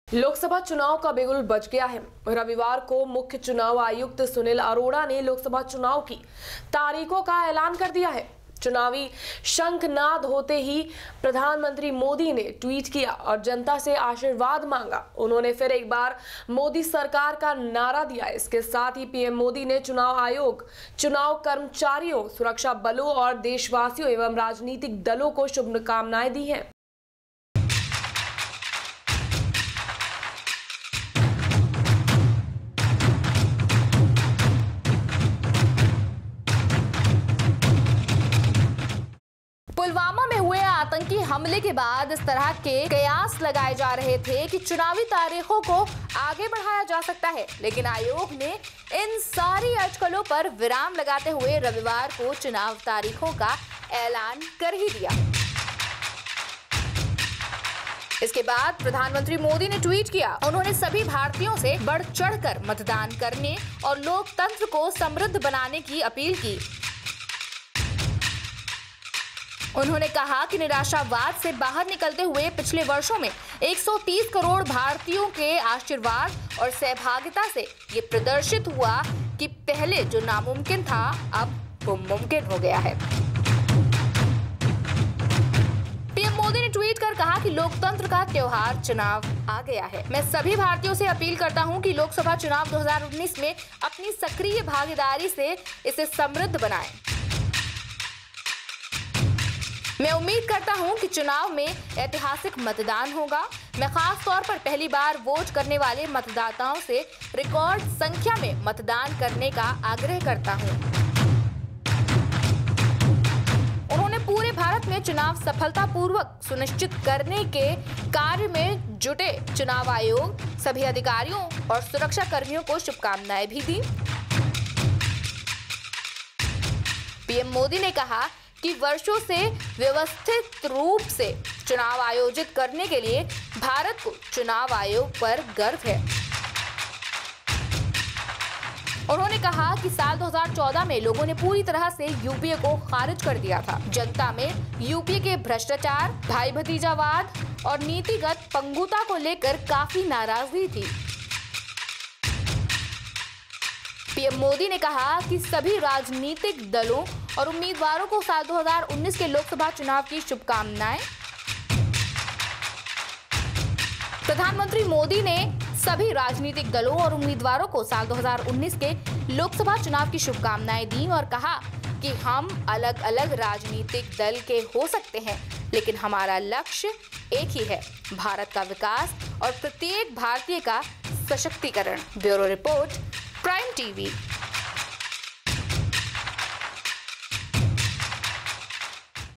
लोकसभा चुनाव का बिगुल बज गया है। रविवार को मुख्य चुनाव आयुक्त सुनील अरोड़ा ने लोकसभा चुनाव की तारीखों का ऐलान कर दिया है। चुनावी शंखनाद होते ही प्रधानमंत्री मोदी ने ट्वीट किया और जनता से आशीर्वाद मांगा। उन्होंने फिर एक बार मोदी सरकार का नारा दिया। इसके साथ ही पीएम मोदी ने चुनाव आयोग, चुनाव कर्मचारियों, सुरक्षा बलों और देशवासियों एवं राजनीतिक दलों को शुभकामनाएं दी हैं। पुलवामा में हुए आतंकी हमले के बाद इस तरह के कयास लगाए जा रहे थे कि चुनावी तारीखों को आगे बढ़ाया जा सकता है, लेकिन आयोग ने इन सारी अटकलों पर विराम लगाते हुए रविवार को चुनाव तारीखों का ऐलान कर ही दिया। इसके बाद प्रधानमंत्री मोदी ने ट्वीट किया। उन्होंने सभी भारतीयों से बढ़ चढ़कर मतदान करने और लोकतंत्र को समृद्ध बनाने की अपील की। उन्होंने कहा कि निराशावाद से बाहर निकलते हुए पिछले वर्षों में 130 करोड़ भारतीयों के आशीर्वाद और सहभागिता से ये प्रदर्शित हुआ कि पहले जो नामुमकिन था अब वो मुमकिन हो गया है। पीएम मोदी ने ट्वीट कर कहा कि लोकतंत्र का त्योहार चुनाव आ गया है। मैं सभी भारतीयों से अपील करता हूं कि लोकसभा चुनाव 2019 में अपनी सक्रिय भागीदारी से इसे समृद्ध बनाएं। मैं उम्मीद करता हूं कि चुनाव में ऐतिहासिक मतदान होगा। मैं खास तौर पर पहली बार वोट करने वाले मतदाताओं से रिकॉर्ड संख्या में मतदान करने का आग्रह करता हूं। उन्होंने पूरे भारत में चुनाव सफलतापूर्वक सुनिश्चित करने के कार्य में जुटे चुनाव आयोग, सभी अधिकारियों और सुरक्षा कर्मियों को शुभकामनाएं भी दी। पीएम मोदी ने कहा कि वर्षों से व्यवस्थित रूप से चुनाव आयोजित करने के लिए भारत को चुनाव आयोग पर गर्व है। उन्होंने कहा कि साल 2014 में लोगों ने पूरी तरह से यूपीए को खारिज कर दिया था। जनता में यूपीए के भ्रष्टाचार, भाई भतीजावाद और नीतिगत पंगुता को लेकर काफी नाराजगी थी। पीएम मोदी ने कहा कि सभी राजनीतिक दलों और उम्मीदवारों को साल 2019 के लोकसभा चुनाव की शुभकामनाएं। प्रधानमंत्री मोदी ने सभी राजनीतिक दलों और उम्मीदवारों को साल 2019 के लोकसभा चुनाव की शुभकामनाएं दी और कहा कि हम अलग अलग राजनीतिक दल के हो सकते हैं, लेकिन हमारा लक्ष्य एक ही है, भारत का विकास और प्रत्येक भारतीय का सशक्तिकरण। Bureau report, prime TV.